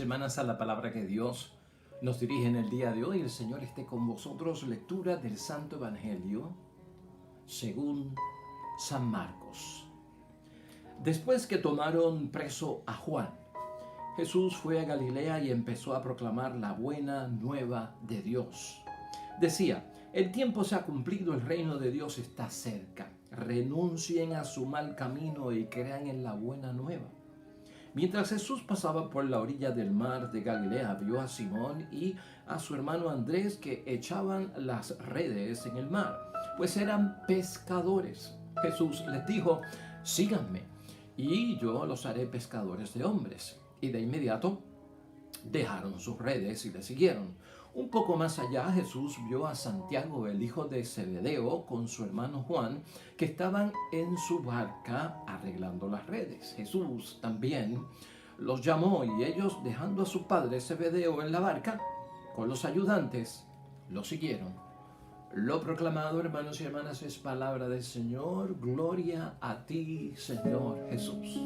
y hermanas, a la palabra que Dios nos dirige en el día de hoy. El Señor esté con vosotros. Lectura del Santo Evangelio según San Marcos. Después que tomaron preso a Juan, Jesús fue a Galilea y empezó a proclamar la buena nueva de Dios. Decía: el tiempo se ha cumplido, el reino de Dios está cerca. Renuncien a su mal camino y crean en la buena nueva. Mientras Jesús pasaba por la orilla del mar de Galilea, vio a Simón y a su hermano Andrés que echaban las redes en el mar, pues eran pescadores. Jesús les dijo: síganme, y yo los haré pescadores de hombres. Y de inmediato dejaron sus redes y le siguieron. Un poco más allá, Jesús vio a Santiago, el hijo de Zebedeo, con su hermano Juan, que estaban en su barca arreglando las redes. Jesús también los llamó y ellos, dejando a su padre Zebedeo en la barca con los ayudantes, lo siguieron. Lo proclamado, hermanos y hermanas, es palabra del Señor. Gloria a ti, Señor Jesús.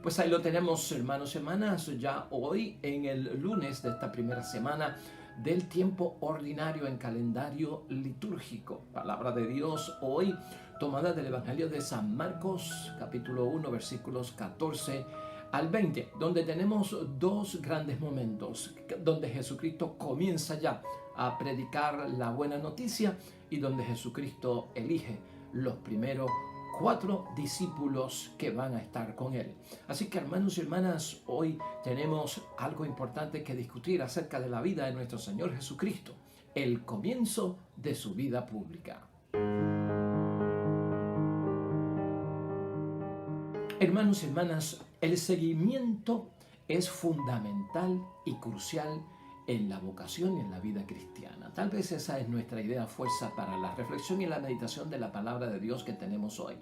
Pues ahí lo tenemos, hermanos y hermanas, ya hoy en el lunes de esta primera semana del tiempo ordinario en calendario litúrgico. Palabra de Dios hoy tomada del Evangelio de San Marcos, capítulo 1, versículos 14 al 20, donde tenemos dos grandes momentos, donde Jesucristo comienza ya a predicar la buena noticia y donde Jesucristo elige los primeros 4 discípulos que van a estar con él. Así que, hermanos y hermanas, hoy tenemos algo importante que discutir acerca de la vida de nuestro Señor Jesucristo, el comienzo de su vida pública. Hermanos y hermanas, el seguimiento es fundamental y crucial en la vocación y en la vida cristiana. Tal vez esa es nuestra idea fuerza para la reflexión y la meditación de la palabra de Dios que tenemos hoy.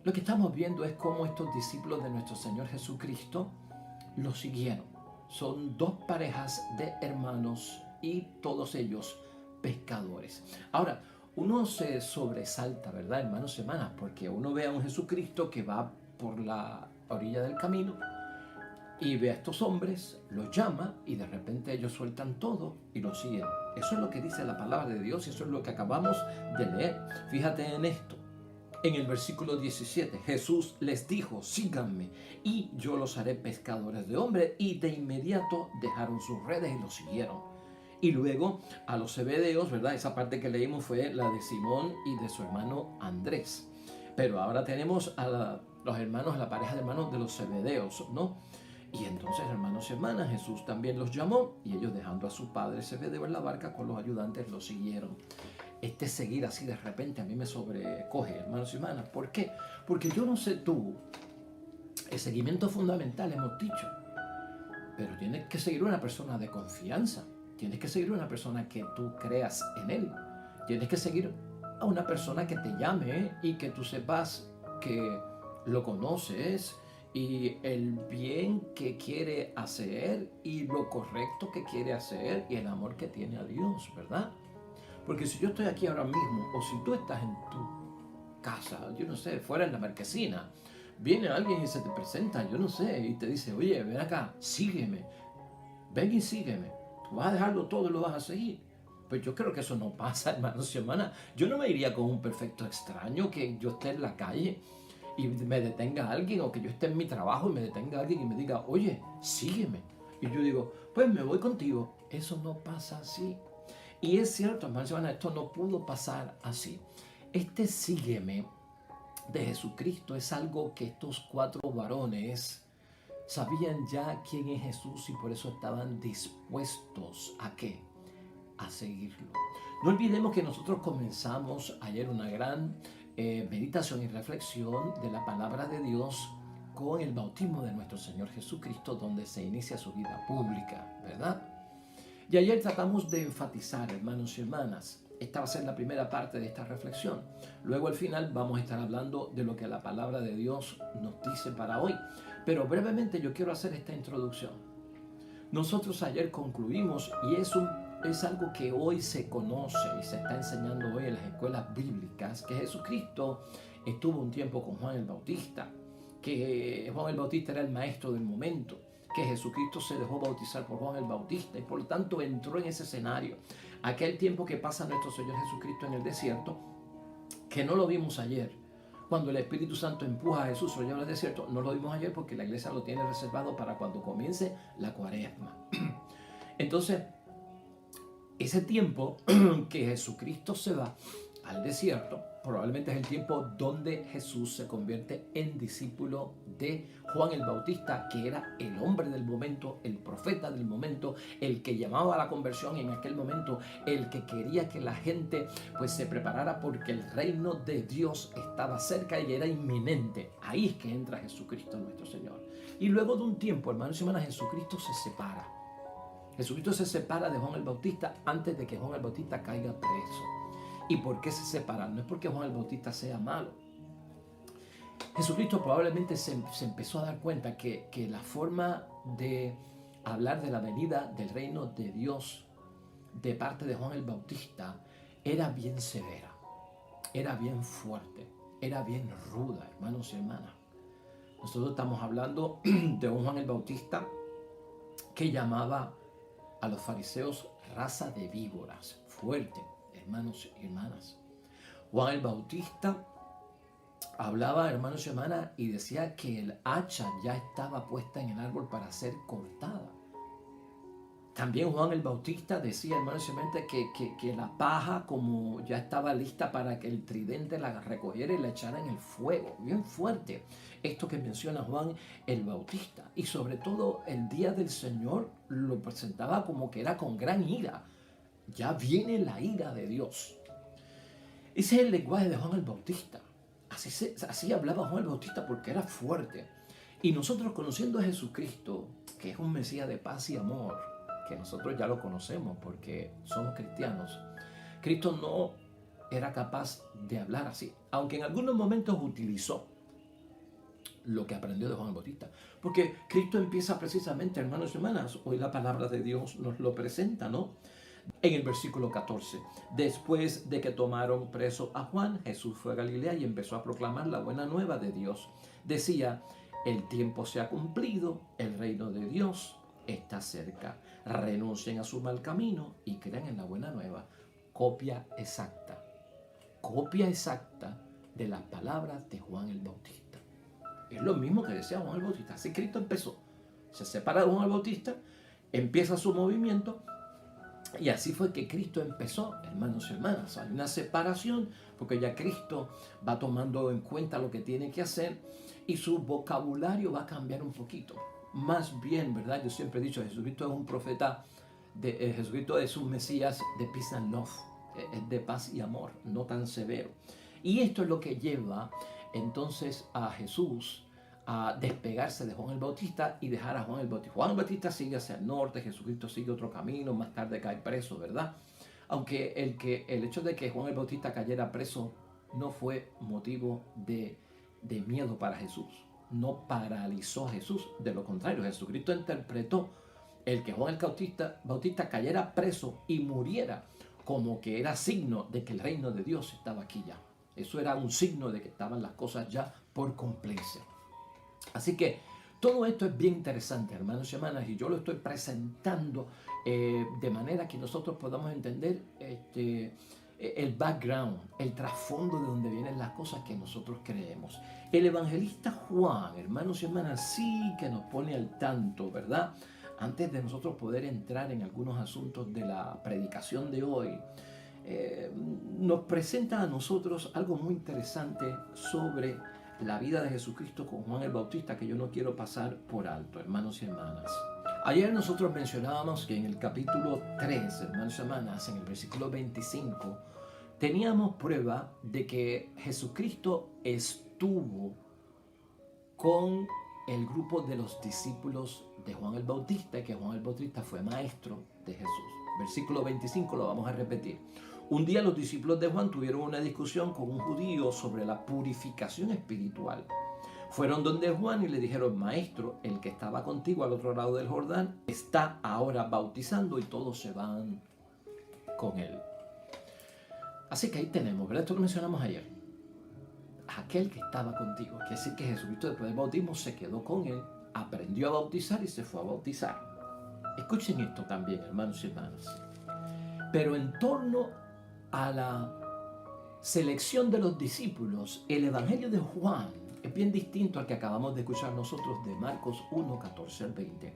Lo que estamos viendo es cómo estos discípulos de nuestro Señor Jesucristo lo siguieron. Son dos parejas de hermanos y todos ellos pescadores. Ahora, uno se sobresalta, ¿verdad, hermanos y hermanas? Porque uno ve a un Jesucristo que va por la orilla del camino y ve a estos hombres, los llama y de repente ellos sueltan todo y lo siguen. Eso es lo que dice la palabra de Dios y eso es lo que acabamos de leer. Fíjate en esto. En el versículo 17, Jesús les dijo: síganme y yo los haré pescadores de hombres. Y de inmediato dejaron sus redes y los siguieron. Y luego a los Zebedeos, ¿verdad? Esa parte que leímos fue la de Simón y de su hermano Andrés. Pero ahora tenemos a los hermanos, la pareja de hermanos de los Zebedeos, ¿no? Y entonces, hermanos y hermanas, Jesús también los llamó y ellos, dejando a su padre Zebedeo en la barca con los ayudantes, lo siguieron. Este seguir así de repente a mí me sobrecoge, hermanos y hermanas. ¿Por qué? Porque yo no sé tú, el seguimiento es fundamental, hemos dicho, pero tienes que seguir una persona de confianza, tienes que seguir una persona que tú creas en él, tienes que seguir a una persona que te llame y que tú sepas que lo conoces, y el bien que quiere hacer y lo correcto que quiere hacer y el amor que tiene a Dios, ¿verdad? Porque si yo estoy aquí ahora mismo o si tú estás en tu casa, yo no sé, fuera en la marquesina, viene alguien y se te presenta, yo no sé, y te dice: oye, ven acá, sígueme, ven y sígueme, tú vas a dejarlo todo y lo vas a seguir. Pues yo creo que eso no pasa, hermanos y hermanas. Yo no me iría con un perfecto extraño que yo esté en la calle y me detenga alguien, o que yo esté en mi trabajo y me detenga alguien y me diga: oye, sígueme. Y yo digo: pues me voy contigo. Eso no pasa así. Y es cierto, hermanos y hermanas, esto no pudo pasar así. Este sígueme de Jesucristo es algo que estos 4 varones sabían ya quién es Jesús y por eso estaban dispuestos ¿a qué? A seguirlo. No olvidemos que nosotros comenzamos ayer una gran meditación y reflexión de la palabra de Dios con el bautismo de nuestro Señor Jesucristo, donde se inicia su vida pública, ¿verdad? Y ayer tratamos de enfatizar, hermanos y hermanas, esta va a ser la primera parte de esta reflexión. Luego al final vamos a estar hablando de lo que la palabra de Dios nos dice para hoy. Pero brevemente yo quiero hacer esta introducción. Nosotros ayer concluimos, y es es algo que hoy se conoce y se está enseñando hoy en las escuelas bíblicas, que Jesucristo estuvo un tiempo con Juan el Bautista, que Juan el Bautista era el maestro del momento, que Jesucristo se dejó bautizar por Juan el Bautista y por lo tanto entró en ese escenario. Aquel tiempo que pasa nuestro Señor Jesucristo en el desierto, que no lo vimos ayer. Cuando el Espíritu Santo empuja a Jesús a llevar al desierto, no lo vimos ayer porque la iglesia lo tiene reservado para cuando comience la cuaresma. Entonces, ese tiempo que Jesucristo se va al desierto, probablemente es el tiempo donde Jesús se convierte en discípulo de Juan el Bautista, que era el hombre del momento, el profeta del momento, el que llamaba a la conversión en aquel momento, el que quería que la gente pues se preparara porque el reino de Dios estaba cerca y era inminente. Ahí es que entra Jesucristo nuestro Señor. Y luego de un tiempo, hermanos y hermanas, Jesucristo se separa. Jesucristo se separa de Juan el Bautista antes de que Juan el Bautista caiga preso. ¿Y por qué se separan? No es porque Juan el Bautista sea malo. Jesucristo probablemente se empezó a dar cuenta que la forma de hablar de la venida del reino de Dios de parte de Juan el Bautista era bien severa, era bien fuerte, era bien ruda, hermanos y hermanas. Nosotros estamos hablando de un Juan el Bautista que llamaba a los fariseos raza de víboras, fuerte, hermanos y hermanas. Juan el Bautista hablaba, hermanos y hermanas, y decía que el hacha ya estaba puesta en el árbol para ser cortada. También Juan el Bautista decía, hermanos y hermanas, que la paja como ya estaba lista para que el tridente la recogiera y la echara en el fuego. Bien fuerte esto que menciona Juan el Bautista. Y sobre todo el día del Señor lo presentaba como que era con gran ira. Ya viene la ira de Dios. Ese es el lenguaje de Juan el Bautista. Así hablaba Juan el Bautista porque era fuerte. Y nosotros conociendo a Jesucristo, que es un Mesías de paz y amor, que nosotros ya lo conocemos porque somos cristianos, Cristo no era capaz de hablar así, aunque en algunos momentos utilizó lo que aprendió de Juan el Bautista. Porque Cristo empieza precisamente, hermanos y hermanas, hoy la palabra de Dios nos lo presenta, ¿no? En el versículo 14, después de que tomaron preso a Juan, Jesús fue a Galilea y empezó a proclamar la buena nueva de Dios. Decía, el tiempo se ha cumplido, el reino de Dios está cerca. Renuncien a su mal camino y crean en la buena nueva. Copia exacta de las palabras de Juan el Bautista. Es lo mismo que decía Juan el Bautista. Así Cristo empezó. Se separa de Juan el Bautista, empieza su movimiento. Y así fue que Cristo empezó, hermanos y hermanas. Hay una separación porque ya Cristo va tomando en cuenta lo que tiene que hacer y su vocabulario va a cambiar un poquito. Más bien, ¿verdad? Yo siempre he dicho, Jesucristo es un profeta, Jesucristo es un Mesías de peace and love, es de paz y amor, no tan severo. Y esto es lo que lleva entonces a Jesús a despegarse de Juan el Bautista y dejar a Juan el Bautista. Juan el Bautista sigue hacia el norte, Jesucristo sigue otro camino, más tarde cae preso, ¿verdad? Aunque el hecho de que Juan el Bautista cayera preso no fue motivo de miedo para Jesús, no paralizó a Jesús, de lo contrario, Jesucristo interpretó el que Juan el Bautista cayera preso y muriera como que era signo de que el reino de Dios estaba aquí ya. Eso era un signo de que estaban las cosas ya por cumplirse. Así que todo esto es bien interesante, hermanos y hermanas, y yo lo estoy presentando de manera que nosotros podamos entender el background, el trasfondo de donde vienen las cosas que nosotros creemos. El evangelista Juan, hermanos y hermanas, sí que nos pone al tanto, ¿verdad? Antes de nosotros poder entrar en algunos asuntos de la predicación de hoy, nos presenta a nosotros algo muy interesante sobre la vida de Jesucristo con Juan el Bautista que yo no quiero pasar por alto, hermanos y hermanas. Ayer nosotros mencionábamos que en el capítulo 3, hermanos y hermanas, en el versículo 25, teníamos prueba de que Jesucristo estuvo con el grupo de los discípulos de Juan el Bautista y que Juan el Bautista fue maestro de Jesús. Versículo 25 lo vamos a repetir. Un día los discípulos de Juan tuvieron una discusión con un judío sobre la purificación espiritual. Fueron donde Juan y le dijeron, maestro, el que estaba contigo al otro lado del Jordán está ahora bautizando y todos se van con él. Así que ahí tenemos, ¿verdad? Esto lo mencionamos ayer. Aquel que estaba contigo. Quiere decir que Jesucristo después del bautismo se quedó con él, aprendió a bautizar y se fue a bautizar. Escuchen esto también, hermanos y hermanas. Pero en torno a la selección de los discípulos, el Evangelio de Juan es bien distinto al que acabamos de escuchar nosotros de Marcos 1, 14 al 20.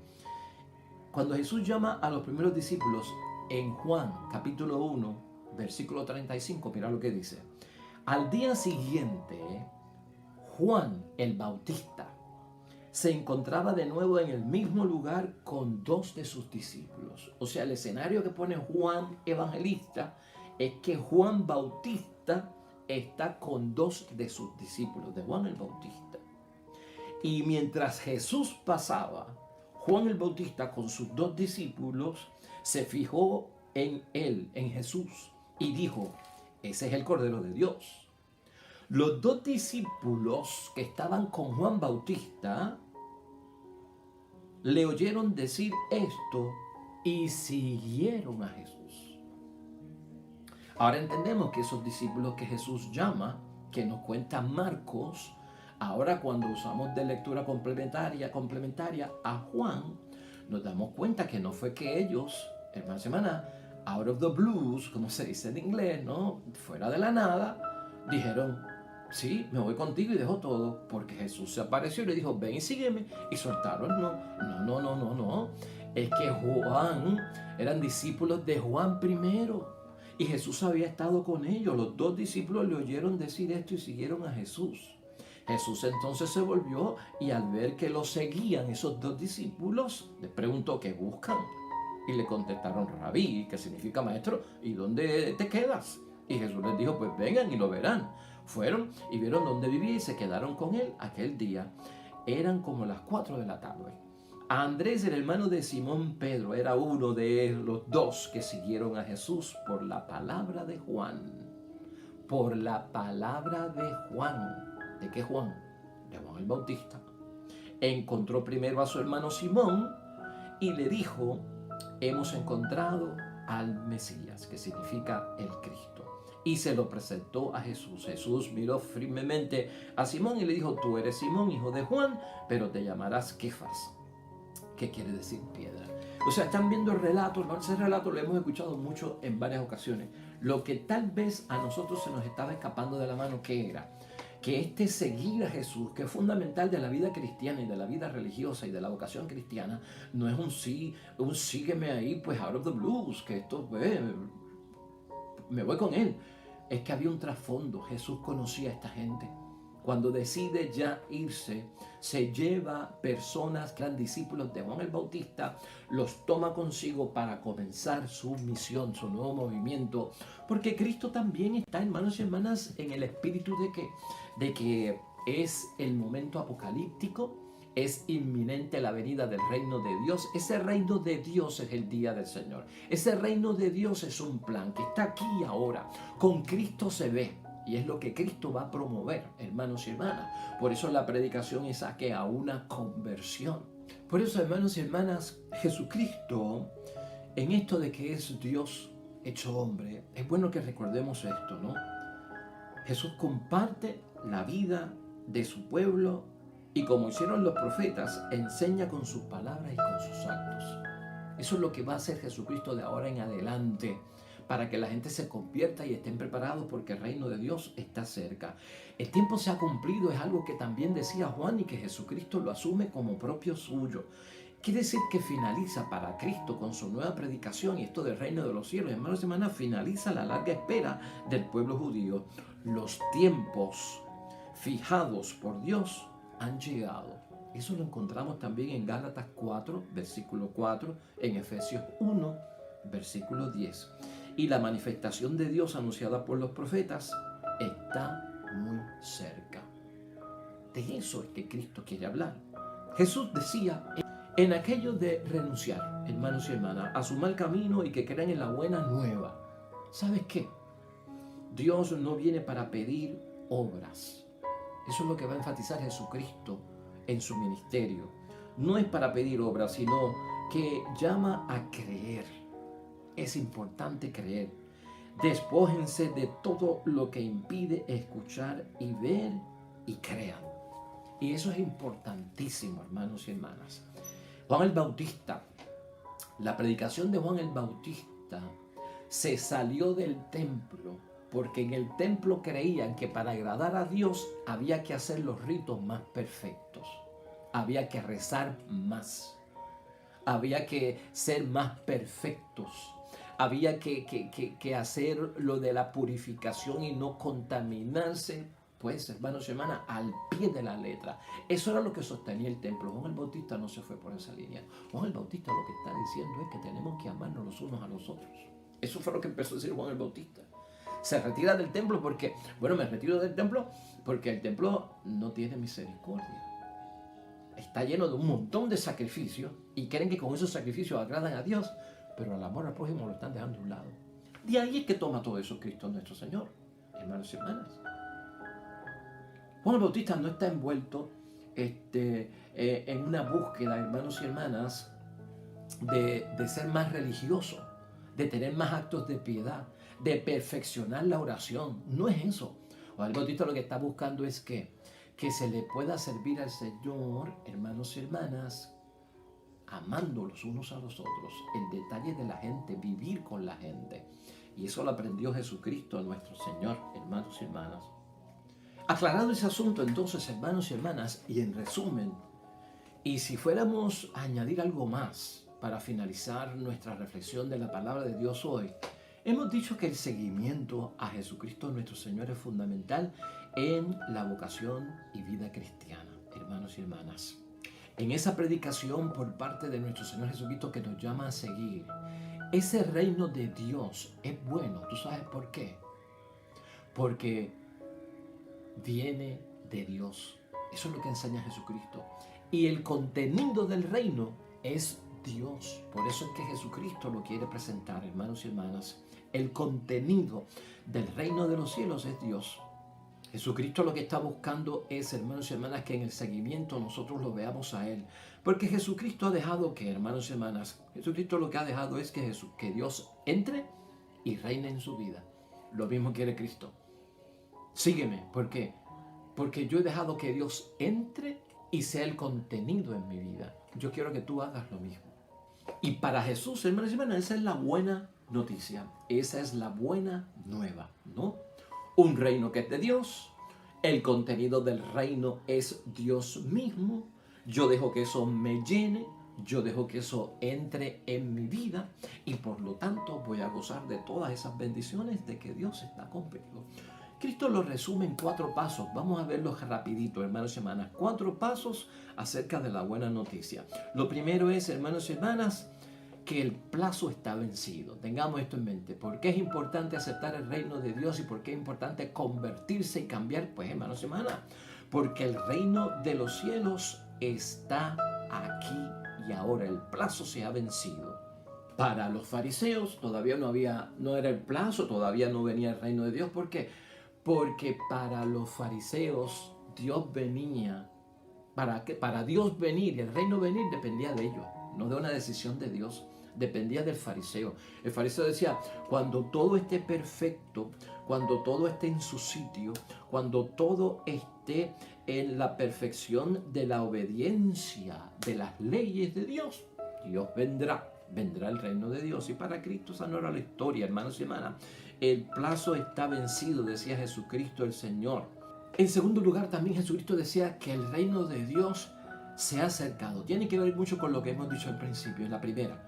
Cuando Jesús llama a los primeros discípulos en Juan capítulo 1, versículo 35, mira lo que dice. Al día siguiente, Juan el Bautista se encontraba de nuevo en el mismo lugar con dos de sus discípulos. O sea, el escenario que pone Juan Evangelista es que Juan Bautista está con dos de sus discípulos, de Juan el Bautista. Y mientras Jesús pasaba, Juan el Bautista con sus dos discípulos se fijó en él, en Jesús, y dijo, ese es el Cordero de Dios. Los dos discípulos que estaban con Juan Bautista le oyeron decir esto y siguieron a Jesús. Ahora entendemos que esos discípulos que Jesús llama, que nos cuenta Marcos, ahora cuando usamos de lectura complementaria a Juan, nos damos cuenta que no fue que ellos, hermanos y hermanas, out of the blues, como se dice en inglés, ¿no? Fuera de la nada, dijeron, sí, me voy contigo y dejo todo, porque Jesús se apareció y le dijo, ven y sígueme, y soltaron, no. Es que Juan, eran discípulos de Juan primero, y Jesús había estado con ellos. Los dos discípulos le oyeron decir esto y siguieron a Jesús. Jesús entonces se volvió y al ver que lo seguían esos dos discípulos, les preguntó, ¿qué buscan? Y le contestaron, Rabí, que significa maestro, ¿y dónde te quedas? Y Jesús les dijo, pues vengan y lo verán. Fueron y vieron dónde vivía y se quedaron con él aquel día. Eran como las 4 de la tarde. Andrés, el hermano de Simón Pedro, era uno de los dos que siguieron a Jesús por la palabra de Juan. Por la palabra de Juan. ¿De qué Juan? De Juan el Bautista. Encontró primero a su hermano Simón y le dijo, hemos encontrado al Mesías, que significa el Cristo. Y se lo presentó a Jesús. Jesús miró firmemente a Simón y le dijo, tú eres Simón, hijo de Juan, pero te llamarás Kefas. ¿Qué quiere decir piedra? O sea, están viendo el relato, ese relato lo hemos escuchado mucho en varias ocasiones. Lo que tal vez a nosotros se nos estaba escapando de la mano, ¿qué era? Que este seguir a Jesús, que es fundamental de la vida cristiana y de la vida religiosa y de la vocación cristiana, no es un sígueme ahí, pues out of the blues, que esto, me voy con él. Es que había un trasfondo. Jesús conocía a esta gente. Cuando decide ya irse, se lleva personas que eran discípulos de Juan el Bautista, los toma consigo para comenzar su misión, su nuevo movimiento. Porque Cristo también está, hermanos y hermanas, en el espíritu de que es el momento apocalíptico, es inminente la venida del reino de Dios. Ese reino de Dios es el día del Señor. Ese reino de Dios es un plan que está aquí y ahora. Con Cristo se ve. Y es lo que Cristo va a promover, hermanos y hermanas. Por eso la predicación es a una conversión. Por eso, hermanos y hermanas, Jesucristo, en esto de que es Dios hecho hombre, es bueno que recordemos esto, ¿no? Jesús comparte la vida de su pueblo y como hicieron los profetas, enseña con sus palabras y con sus actos. Eso es lo que va a hacer Jesucristo de ahora en adelante, para que la gente se convierta y estén preparados porque el reino de Dios está cerca. El tiempo se ha cumplido, es algo que también decía Juan y que Jesucristo lo asume como propio suyo. Quiere decir que finaliza para Cristo con su nueva predicación y esto del reino de los cielos. Hermanos y hermanas, finaliza la larga espera del pueblo judío. Los tiempos fijados por Dios han llegado. Eso lo encontramos también en Gálatas 4, versículo 4, en Efesios 1, versículo 10. Y la manifestación de Dios anunciada por los profetas está muy cerca. De eso es que Cristo quiere hablar. Jesús decía en aquello de renunciar, hermanos y hermanas, a su mal camino y que crean en la buena nueva. ¿Sabes qué? Dios no viene para pedir obras. Eso es lo que va a enfatizar Jesucristo en su ministerio. No es para pedir obras, sino que llama a creer. es importante creer. Despójense de todo lo que impide escuchar y ver y crean. Y eso es importantísimo, hermanos y hermanas. Juan el Bautista, la predicación de Juan el Bautista se salió del templo porque en el templo creían que para agradar a Dios había que hacer los ritos más perfectos, había que rezar más, había que ser más perfectos, había que hacer lo de la purificación y no contaminarse, pues hermanos y hermanas, al pie de la letra. Eso era lo que sostenía el templo. Juan el Bautista no se fue por esa línea. Juan el Bautista lo que está diciendo es que tenemos que amarnos los unos a los otros. Eso fue lo que empezó a decir Juan el Bautista. Se retira del templo porque, me retiro del templo porque el templo no tiene misericordia. Está lleno de un montón de sacrificios y creen que con esos sacrificios agradan a Dios, pero el amor al prójimo lo están dejando a un lado. De ahí es que toma todo eso Cristo nuestro Señor, hermanos y hermanas. Juan el Bautista no está envuelto en una búsqueda, hermanos y hermanas, de ser más religioso, de tener más actos de piedad, de perfeccionar la oración. No es eso. Juan el Bautista lo que está buscando es que se le pueda servir al Señor, hermanos y hermanas, amando los unos a los otros, el detalle de la gente, vivir con la gente. Y eso lo aprendió Jesucristo, nuestro Señor, hermanos y hermanas. Aclarado ese asunto, entonces, hermanos y hermanas, y en resumen, y si fuéramos a añadir algo más para finalizar nuestra reflexión de la palabra de Dios hoy, hemos dicho que el seguimiento a Jesucristo nuestro Señor es fundamental en la vocación y vida cristiana, hermanos y hermanas. En esa predicación por parte de nuestro Señor Jesucristo que nos llama a seguir, ese reino de Dios es bueno. ¿Tú sabes por qué? Porque viene de Dios. Eso es lo que enseña Jesucristo. Y el contenido del reino es Dios. Por eso es que Jesucristo lo quiere presentar, hermanos y hermanas. El contenido del reino de los cielos es Dios. Jesucristo lo que está buscando es, hermanos y hermanas, que en el seguimiento nosotros lo veamos a Él. Porque Jesucristo ha dejado que, hermanos y hermanas, Jesucristo lo que ha dejado es que Dios entre y reine en su vida. Lo mismo quiere Cristo. Sígueme. ¿Por qué? Porque yo he dejado que Dios entre y sea el contenido en mi vida. Yo quiero que tú hagas lo mismo. Y para Jesús, hermanos y hermanas, esa es la buena noticia. Esa es la buena nueva, ¿no? Un reino que es de Dios. El contenido del reino es Dios mismo. Yo dejo que eso me llene. Yo dejo que eso entre en mi vida. Y por lo tanto voy a gozar de todas esas bendiciones de que Dios está conmigo. Cristo lo resume en 4 pasos. Vamos a verlos rapidito, hermanos y hermanas. 4 pasos acerca de la buena noticia. Lo primero es, hermanos y hermanas, que el plazo está vencido. Tengamos esto en mente. ¿Por qué es importante aceptar el reino de Dios y por qué es importante convertirse y cambiar? Pues, hermanos y hermanas, porque el reino de los cielos está aquí y ahora. El plazo se ha vencido. Para los fariseos todavía no era el plazo, todavía no venía el reino de Dios. ¿Por qué? Porque para los fariseos Dios venía, para Dios venir y el reino venir dependía de ellos, no de una decisión de Dios, dependía del fariseo. El fariseo decía, cuando todo esté perfecto, cuando todo esté en su sitio, cuando todo esté en la perfección de la obediencia de las leyes de Dios, Dios vendrá el reino de Dios. Y para Cristo esa no era la historia, hermanos y hermanas. El plazo está vencido, decía Jesucristo el Señor. En segundo lugar, también Jesucristo decía que el reino de Dios se ha acercado. Tiene que ver mucho con lo que hemos dicho al principio, en la primera.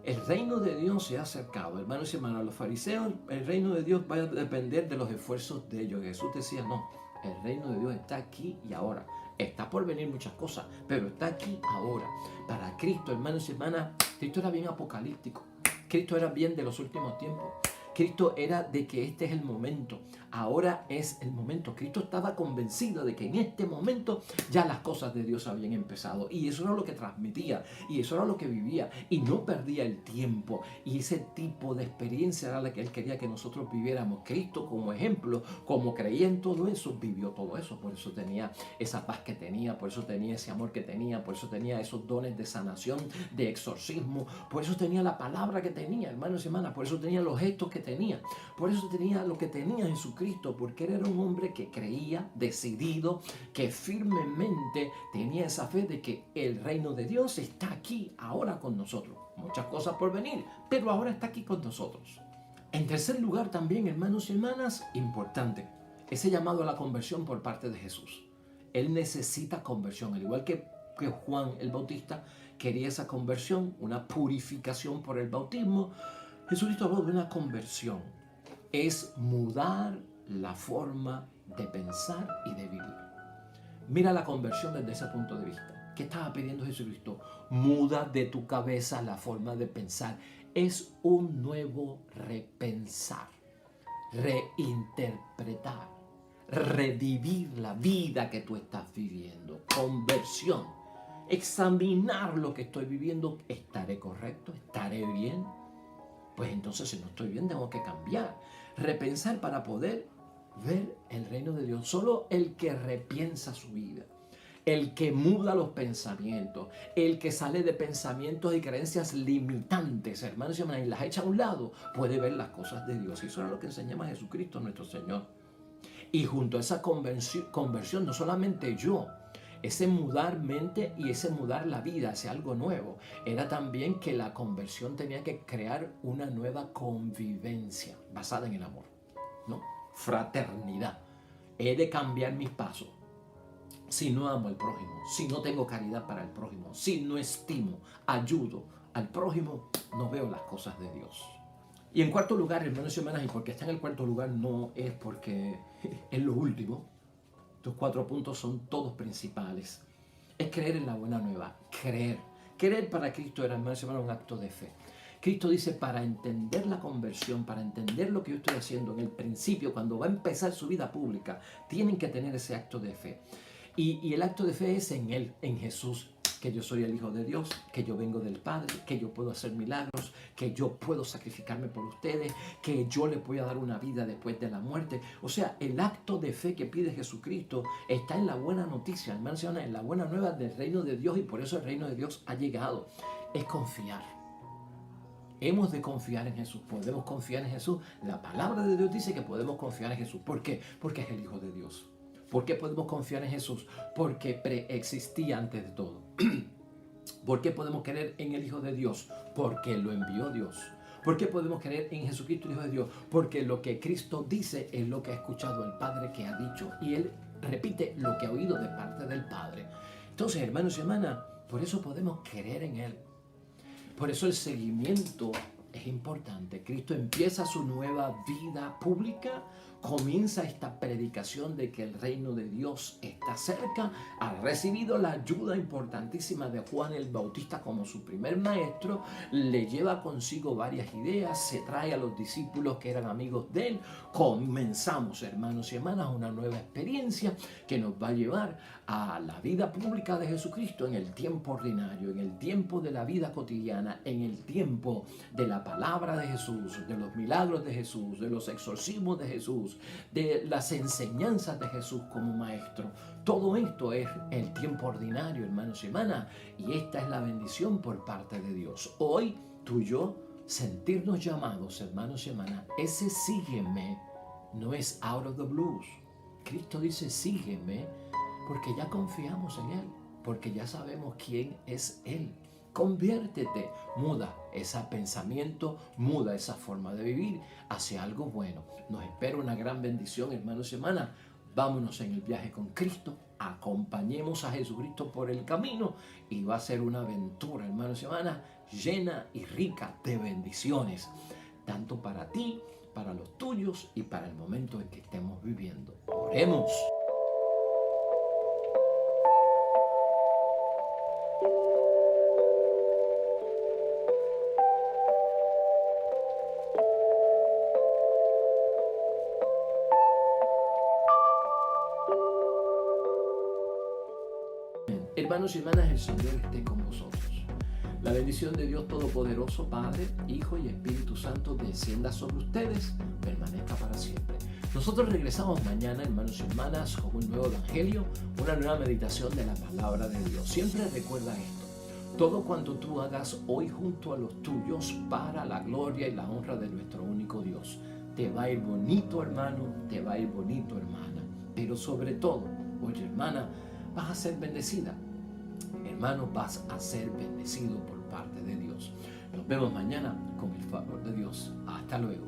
El reino de Dios se ha acercado. Hermanos y hermanas, los fariseos, el reino de Dios va a depender de los esfuerzos de ellos. Jesús decía, no, el reino de Dios está aquí y ahora. Está por venir muchas cosas, pero está aquí ahora. Para Cristo, hermanos y hermanas, Cristo era bien apocalíptico. Cristo era bien de los últimos tiempos. Cristo era de que este es el momento. Ahora es el momento. Cristo estaba convencido de que en este momento ya las cosas de Dios habían empezado. Y eso era lo que transmitía. Y eso era lo que vivía. Y no perdía el tiempo. Y ese tipo de experiencia era la que Él quería que nosotros viviéramos. Cristo como ejemplo, como creía en todo eso, vivió todo eso. Por eso tenía esa paz que tenía. Por eso tenía ese amor que tenía. Por eso tenía esos dones de sanación, de exorcismo. Por eso tenía la palabra que tenía, hermanos y hermanas. Por eso tenía los gestos que tenía. Por eso tenía lo que tenía Jesucristo. Porque él era un hombre que creía, decidido, que firmemente tenía esa fe de que el reino de Dios está aquí, ahora con nosotros. Muchas cosas por venir, pero ahora está aquí con nosotros. En tercer lugar también, hermanos y hermanas, importante, ese llamado a la conversión por parte de Jesús. Él necesita conversión, al igual que Juan el Bautista quería esa conversión, una purificación por el bautismo. Jesucristo habló de una conversión. Es mudar la forma de pensar y de vivir. Mira la conversión desde ese punto de vista. ¿Qué estaba pidiendo Jesucristo? Muda de tu cabeza la forma de pensar. Es un nuevo repensar, reinterpretar, revivir la vida que tú estás viviendo. Conversión. Examinar lo que estoy viviendo. ¿Estaré correcto? ¿Estaré bien? Pues entonces si no estoy bien tengo que cambiar. Repensar para poder ver el reino de Dios. Solo el que repiensa su vida, el que muda los pensamientos, el que sale de pensamientos y creencias limitantes, hermanos y hermanas, y las echa a un lado, puede ver las cosas de Dios. Y eso era lo que enseñaba Jesucristo nuestro Señor. Y junto a esa conversión, no solamente yo, ese mudar mente y ese mudar la vida hacia algo nuevo, era también que la conversión tenía que crear una nueva convivencia basada en el amor, ¿no? Fraternidad. He de cambiar mis pasos. Si no amo al prójimo, si no tengo caridad para el prójimo, si no estimo, ayudo al prójimo, no veo las cosas de Dios. Y en cuarto lugar, hermanos y hermanas, y porque está en el cuarto lugar no es porque es lo último. Estos 4 puntos son todos principales. Es creer en la buena nueva. Creer. Creer para Cristo era, hermanos y hermanas, un acto de fe. Cristo dice, para entender la conversión, para entender lo que yo estoy haciendo en el principio, cuando va a empezar su vida pública, tienen que tener ese acto de fe. Y el acto de fe es en Él, en Jesús, que yo soy el Hijo de Dios, que yo vengo del Padre, que yo puedo hacer milagros, que yo puedo sacrificarme por ustedes, que yo les voy a dar una vida después de la muerte. O sea, el acto de fe que pide Jesucristo está en la buena noticia, hermanos y hermanas, en la buena nueva del reino de Dios, y por eso el reino de Dios ha llegado. Es confiar. Hemos de confiar en Jesús. Podemos confiar en Jesús. La palabra de Dios dice que podemos confiar en Jesús. ¿Por qué? Porque es el Hijo de Dios. ¿Por qué podemos confiar en Jesús? Porque preexistía antes de todo. ¿Por qué podemos creer en el Hijo de Dios? Porque lo envió Dios. ¿Por qué podemos creer en Jesucristo, el Hijo de Dios? Porque lo que Cristo dice es lo que ha escuchado el Padre que ha dicho, y Él repite lo que ha oído de parte del Padre. Entonces, hermanos y hermanas, por eso podemos creer en Él. Por eso el seguimiento es importante. Cristo empieza su nueva vida pública, comienza esta predicación de que el reino de Dios está cerca, ha recibido la ayuda importantísima de Juan el Bautista como su primer maestro, le lleva consigo varias ideas, se trae a los discípulos que eran amigos de él. Comenzamos, hermanos y hermanas, una nueva experiencia que nos va a llevar a la vida pública de Jesucristo en el tiempo ordinario, en el tiempo de la vida cotidiana, en el tiempo de la palabra de Jesús, de los milagros de Jesús, de los exorcismos de Jesús, de las enseñanzas de Jesús como maestro. Todo esto es el tiempo ordinario, hermanos y hermanas, y esta es la bendición por parte de Dios. Hoy tú y yo sentirnos llamados, hermanos y hermanas, ese sígueme no es out of the blues. Cristo dice sígueme porque ya confiamos en Él, porque ya sabemos quién es Él. Conviértete, muda ese pensamiento, muda esa forma de vivir hacia algo bueno. Nos espera una gran bendición, hermanos y hermanas. Vámonos en el viaje con Cristo, acompañemos a Jesucristo por el camino y va a ser una aventura, hermanos y hermanas, llena y rica de bendiciones, tanto para ti, para los tuyos y para el momento en que estemos viviendo. Oremos. Hermanos y hermanas, el Señor esté con vosotros. La bendición de Dios Todopoderoso, Padre, Hijo y Espíritu Santo, descienda sobre ustedes, permanezca para siempre. Nosotros regresamos mañana, hermanos y hermanas, con un nuevo evangelio, una nueva meditación de la palabra de Dios. Siempre recuerda esto: todo cuanto tú hagas hoy junto a los tuyos, para la gloria y la honra de nuestro único Dios. Te va a ir bonito, hermano, te va a ir bonito, hermana. Pero sobre todo, oye, hermana, vas a ser bendecida. Hermano, vas a ser bendecido por parte de Dios. Nos vemos mañana con el favor de Dios. Hasta luego.